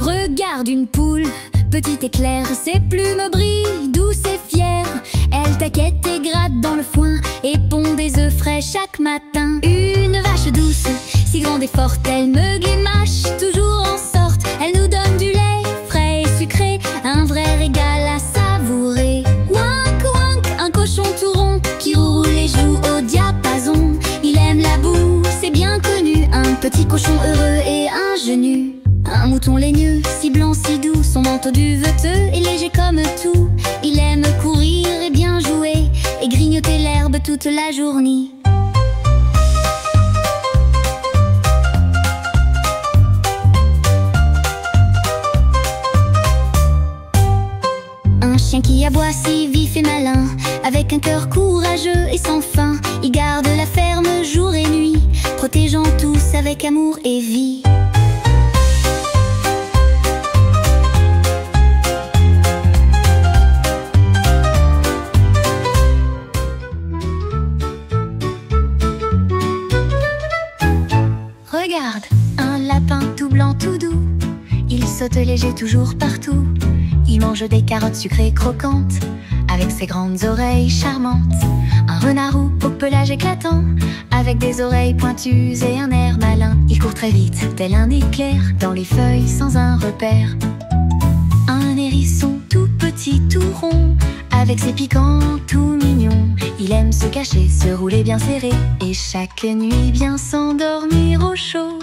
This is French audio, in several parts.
Regarde une poule, petite et claire, ses plumes brillent, douce et fière. Elle taquette et gratte dans le foin et pond des œufs frais chaque matin. Une vache douce, si grande et forte, elle meugle et mâche toujours en sorte. Elle nous donne du lait frais et sucré, un vrai régal à savourer. Ouink, ouink, un cochon tout rond qui roule et joue au diapason. Il aime la boue, c'est bien connu, un petit cochon heureux et ingénu. Un mouton laigneux, si blanc, si doux, son manteau duveteux est léger comme tout. Il aime courir et bien jouer et grignoter l'herbe toute la journée. Un chien qui aboie si vif et malin, avec un cœur courageux et sans fin. Il garde la ferme jour et nuit, protégeant tous avec amour et vie. Regarde, un lapin tout blanc, tout doux. Il saute léger toujours partout. Il mange des carottes sucrées croquantes, avec ses grandes oreilles charmantes. Un renard roux au pelage éclatant, avec des oreilles pointues et un air malin. Il court très vite, tel un éclair, dans les feuilles sans un repère. Un hérisson tout petit, tout rond, avec ses piquants tout mignons. Il aime se cacher, se rouler bien serré, et chaque nuit bien s'endormir au chaud.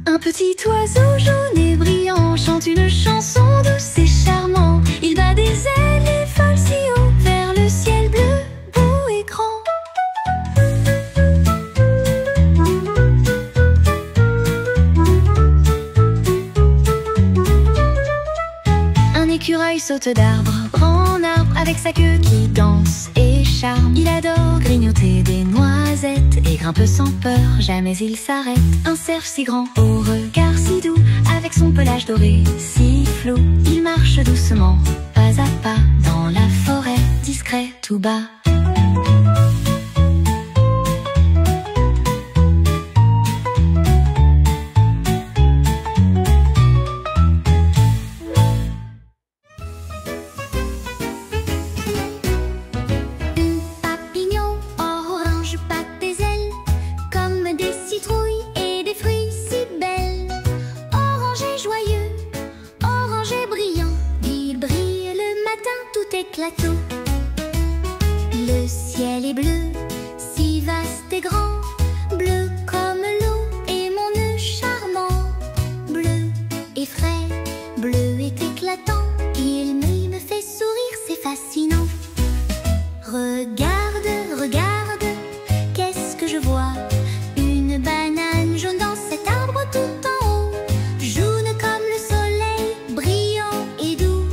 Un petit oiseau jaune et brillant chante une chanson douce et charmante. Il bat des ailes et vole si haut vers le ciel bleu, beau et grand. Un écureuil saute d'arbre en arbre, avec sa queue qui danse et charme. Il adore grignoter des noisettes et grimpe sans peur, jamais il s'arrête. Un cerf si grand, au regard si doux, avec son pelage doré si flou. Il marche doucement, pas à pas, dans la forêt, discret tout bas. Éclatant. Le ciel est bleu, si vaste et grand, bleu comme l'eau et mon nœud charmant. Bleu et frais, bleu et éclatant, il me fait sourire, c'est fascinant. Regarde, regarde, qu'est-ce que je vois? Une banane jaune dans cet arbre tout en haut, jaune comme le soleil, brillant et doux.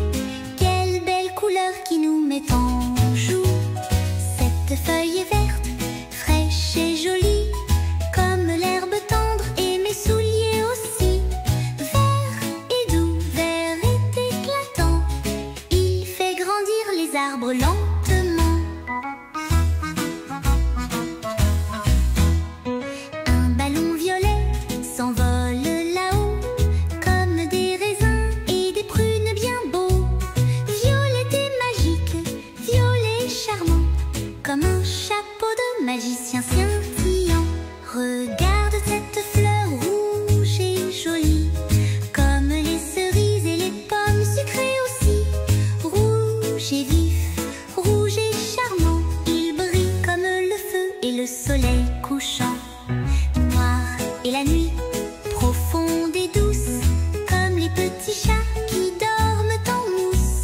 Quelle belle couleur qui nous met en joue. Cette feuille est verte, fraîche et jolie, comme l'herbe tendre et mes souliers aussi. Vert et doux, vert et éclatant, il fait grandir les arbres lentement. Un ballon violet s'envole là-haut, comme des raisins et des prunes bien beaux. Violet et magique, violet et charmant, comme un chapeau de magicien scintillant. Regarde cette fleur rouge et jolie, comme les cerises et les pommes sucrées aussi. Rouge et vif, rouge et charmant, il brille comme le feu et le soleil couchant. Noir et la nuit, profonde et douce, comme les petits chats qui dorment en mousse.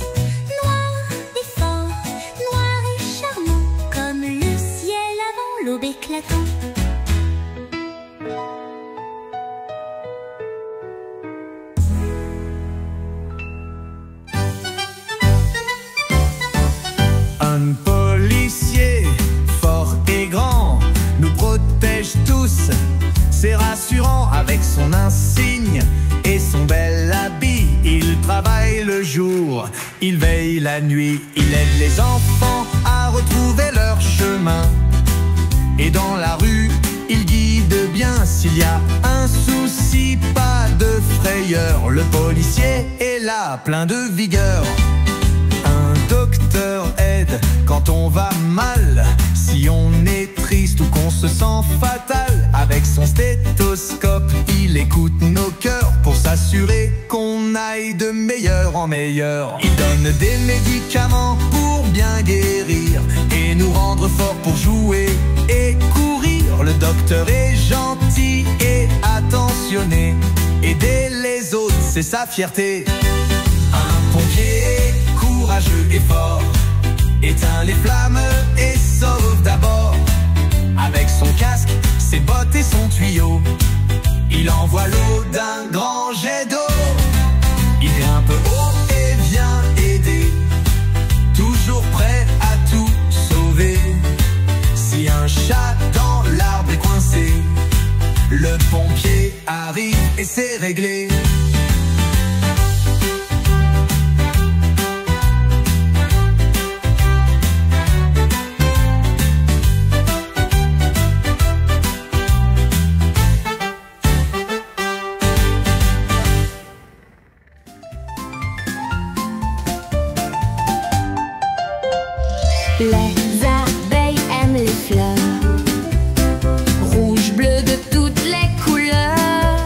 Noir et fort, noir et charmant, comme le ciel avant l'aube éclatant. Un policier fort et grand nous protège tous, c'est rassurant avec son insigne et son bel habit. Il travaille le jour, il veille la nuit, il aide les enfants à retrouver leur chemin. S'il y a un souci, pas de frayeur, le policier est là, plein de vigueur. Un docteur aide quand on va mal, si on est triste ou qu'on se sent fatal. Avec son stéthoscope, il écoute nos cœurs pour s'assurer qu'on aille de meilleur en meilleur. Il donne des médicaments pour bien guérir et nous rendre forts pour jouer et courir. Le docteur est gentil et attentionné, aider les autres, c'est sa fierté. Un pompier courageux et fort éteint les flammes et sauve d'abord. Avec son casque, ses bottes et son tuyau, il envoie l'eau d'un grand jet d'eau. Il grimpe haut et vient aider, toujours prêt à tout sauver. Si un chat dans l'arbre est coincé, le pompier arrive et c'est réglé. Les abeilles aiment les fleurs, rouge, bleu, de toutes les couleurs.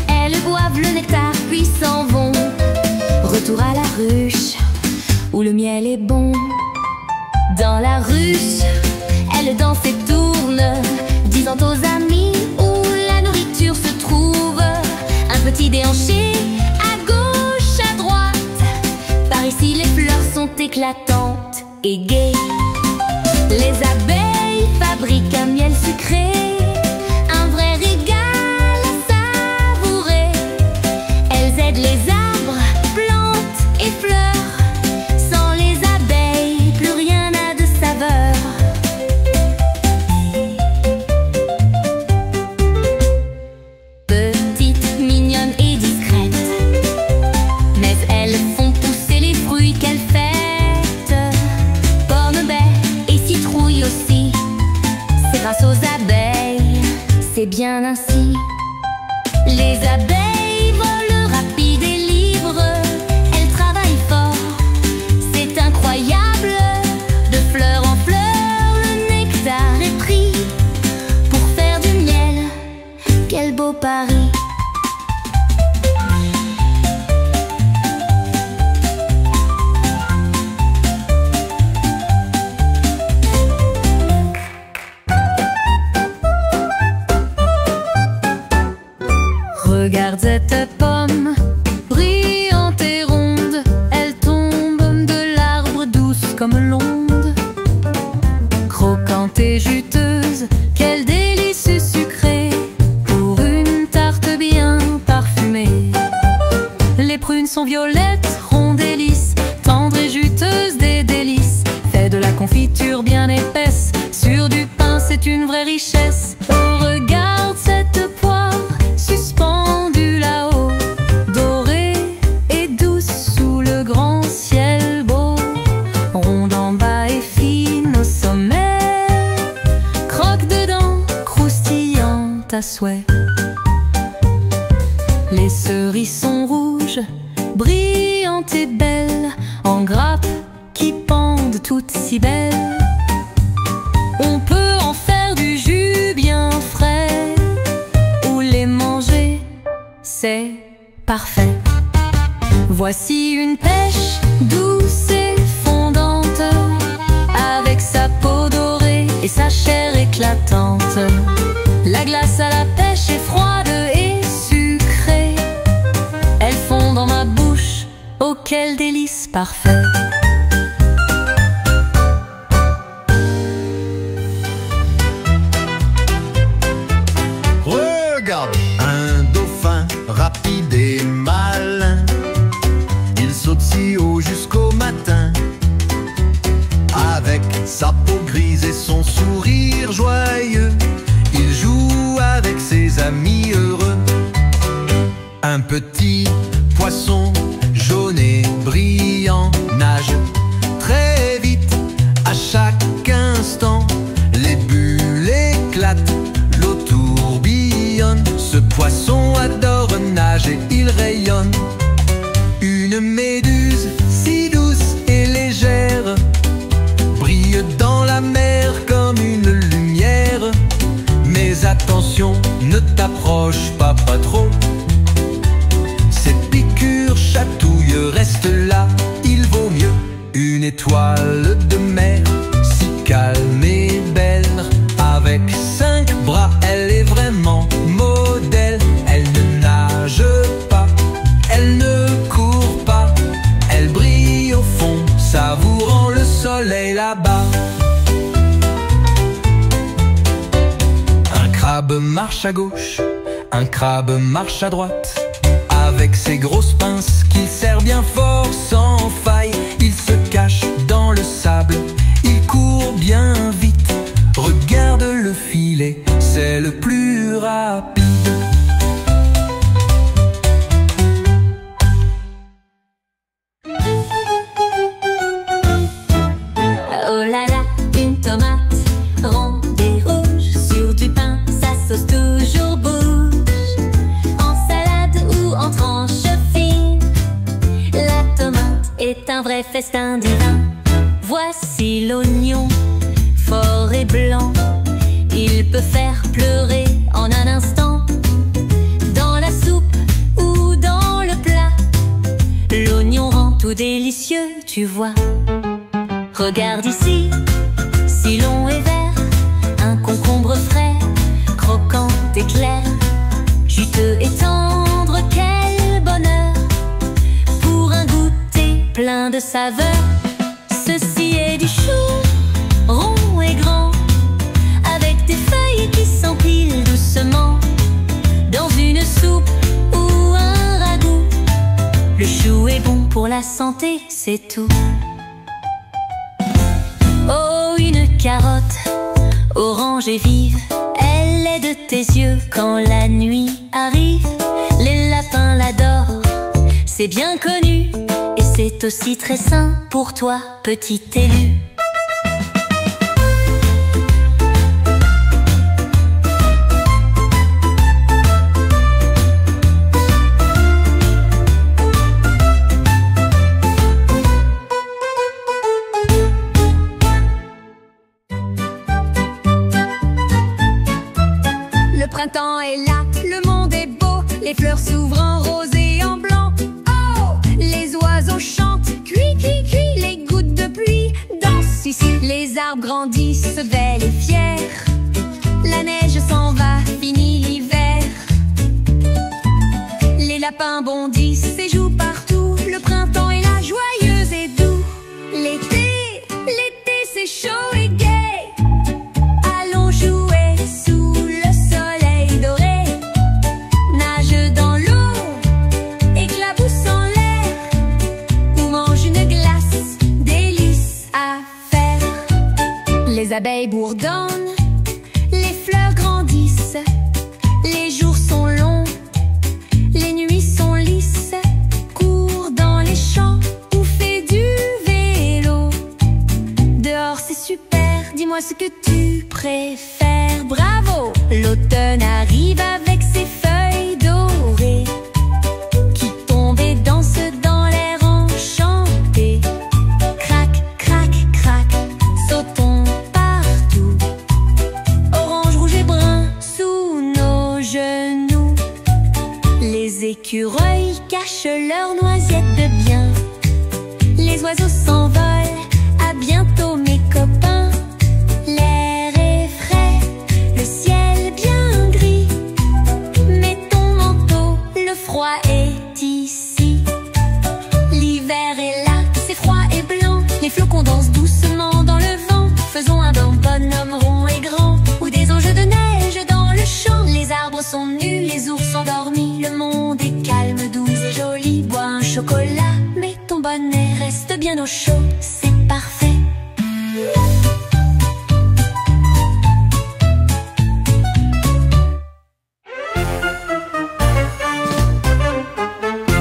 Elles boivent le nectar puis s'en vont. Retour à la ruche où le miel est bon. Dans la ruche, elles dansent et tournent, disant aux amis où la nourriture se trouve. Un petit déhanché à gauche, à droite. Par ici les fleurs sont éclatantes et gaies. Les abeilles fabriquent un miel sucré, un vrai régal à savourer. Elles aident les arbres, plantes et fleurs. Sans les abeilles, plus rien n'a de saveur. Petites, mignonnes et discrètes, mais elles font pousser les fruits qu'elles fêtent. Aussi, c'est grâce aux abeilles, c'est bien ainsi. Les abeilles volent rapides et libres, elles travaillent fort, c'est incroyable. De fleur en fleur, le nectar est pris pour faire du miel. Quel beau pari! Regarde cette pomme, brillante et ronde. Elle tombe de l'arbre douce comme l'onde. Croquante et juteuse, quel délice sucré pour une tarte bien parfumée. Les prunes sont violettes, rondes et lisses, tendres et juteuses, des délices. Fait de la confiture bien épaisse, sur du pain c'est une vraie richesse. Oh, regarde cette poire suspendue là-haut, dorée et douce sous le grand ciel beau. Ronde en bas et fine au sommet, croque dedans, croustillante à souhait. Les cerises sont rouges, brillantes et belles, en grappes qui pendent toutes si belles. On peut en faire du jus bien frais, ou les manger, c'est parfait. Voici une pêche douce et fondante, avec sa peau dorée et sa chair éclatante. La glace à la pêche est froide et sucrée. Elle fond dans ma bouche, oh quel délice parfait. Regarde, un dauphin rapide et malin, il saute si haut jusqu'au matin. Avec sa peau grise et son sourire joyeux, il joue avec ses amis heureux. Un petit poisson jaune et brillant nage très vite à chaque instant. Les bulles éclatent, l'eau tourbillonne. Un crabe marche à gauche, un crabe marche à droite. Avec ses grosses pinces qu'il serre bien fort sans faille. Il se cache dans le sable, il court bien vite. Regarde le filet, c'est le plus rapide. Oh là là, une tomate ronde et rouge. Sur du pain, sa sauce toujours bouge. En salade ou en tranche fine, la tomate est un vrai festin divin. Voici l'oignon, fort et blanc. Il peut faire pleurer en un instant. Dans la soupe ou dans le plat, l'oignon rend tout délicieux, tu vois. Regarde ici, si long et vert, un concombre frais, croquant et clair, juteux et tendre, quel bonheur, pour un goûter plein de saveurs. Ceci est du chou, rond et grand, avec des feuilles qui s'empilent doucement, dans une soupe ou un ragoût. Le chou est bon pour la santé, c'est tout. Oh, une carotte, orange et vive, elle est de tes yeux quand la nuit arrive. Les lapins l'adorent, c'est bien connu, et c'est aussi très sain pour toi, petit élu. Le printemps est là, le monde est beau, les fleurs s'ouvrent en rose et en blanc. Oh, les oiseaux chantent, cui, cui, cui, les gouttes de pluie dansent ici. Les arbres grandissent, belles et fiers, la neige s'en va, fini l'hiver. Les lapins bondissent et jouent partout, le printemps est là, joyeux et doux. L'été, l'été c'est chaud et gai. Allons jouer sous le soleil doré. Nage dans l'eau, éclabousse en l'air, ou mange une glace, délice à faire. Les abeilles bourdonnent, les fleurs grandissent, les jours sont longs, les nuits sont lisses. Cours dans les champs ou fais du vélo. Dehors c'est super, dis-moi ce que tu préfères. Bravo! L'automne arrive avec ses feuilles dorées qui tombent et dansent dans l'air enchanté. Crac, crac, crac, sautons partout. Orange, rouge et brun sous nos genoux. Les écureuils cachent leurs noisettes de bien. Les oiseaux s'envolent, à bientôt mes copains. L'air est frais, le ciel bien gris. Mets ton manteau, le froid est ici. L'hiver est là, c'est froid et blanc. Les flocons dansent doucement dans le vent. Faisons un bon bonhomme rond et grand, ou des anges de neige dans le champ. Les arbres sont nus, les ours endormis. Le monde est calme, doux et joli. Bois un chocolat, mets ton bonnet, reste bien au chaud, c'est parfait.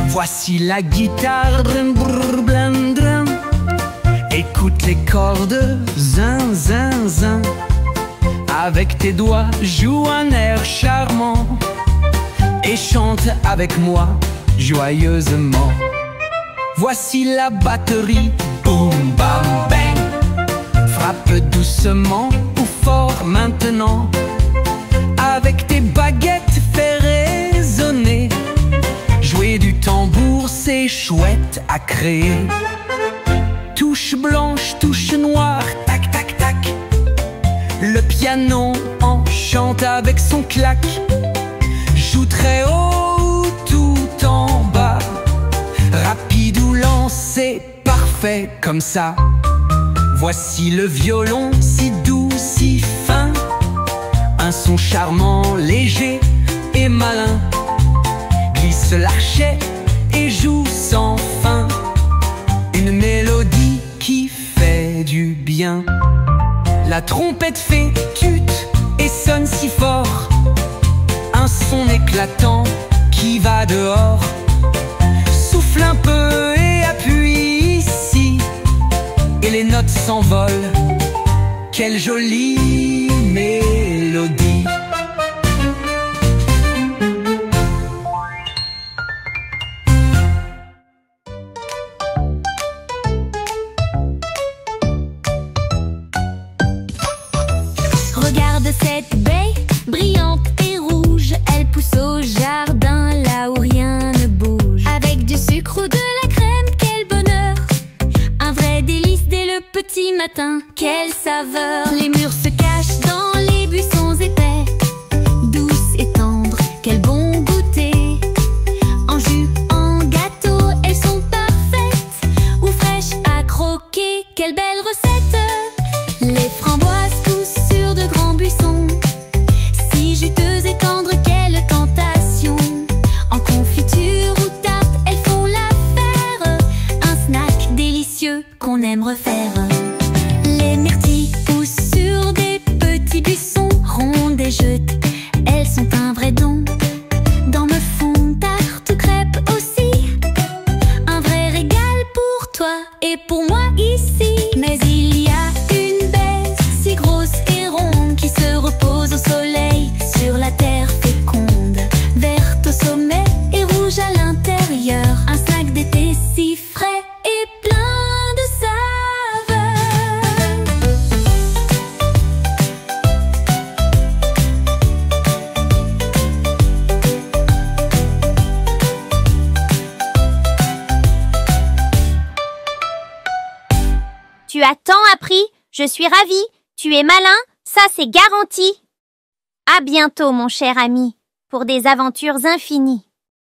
Voici la guitare, drum, brr, blam, drum. Écoute les cordes, zin, zin, zin. Avec tes doigts, joue un air charmant et chante avec moi joyeusement. Voici la batterie, boum, bam, bang. Frappe doucement ou fort maintenant. Avec tes baguettes, fais résonner. Jouer du tambour, c'est chouette à créer. Touche blanche, touche noire, tac, tac, tac. Le piano enchante avec son clac. Joue très haut, tout en bas. Rapide ou lent, c'est parfait comme ça. Voici le violon, si doux, si fin, un son charmant, léger et malin. Glisse l'archet et joue sans fin, une mélodie qui fait du bien. La trompette fait tut et sonne si fort, un son éclatant qui va dehors. Souffle un peu et appuie ici, et les notes s'envolent. Quelle jolie mélodie! Regarde cette baie, brillante et rouge. Elle pousse au jardin, là où rien ne bouge. Avec du sucre ou de la crème, quel bonheur! Un vrai délice dès le petit matin. Quelle saveur! Les murs se cachent dans les buissons épais, douces et tendres, quel bon goûter! En jus, en gâteau, elles sont parfaites, ou fraîches à croquer, quelle belle recette! Les framboises poussent sur de grands buissons, si juteuses et tendres, quelle tentation! En confiture ou tarte, elles font l'affaire, un snack délicieux qu'on aime refaire. Les myrtilles poussent sur des petits buissons, rondes et jetées, elles sont un vrai don. Dans me fond, tarte ou crêpes aussi, un vrai régal pour toi et pour moi ici. Mais il y a une baie si grosse et ronde qui se repose au soleil sur la terre féconde, verte au sommet et rouge à l'intérieur, un snack d'été si frais et plein de saveur. Tu as tant appris, je suis ravie. Tu es malin, ça c'est garanti. À bientôt mon cher ami, pour des aventures infinies.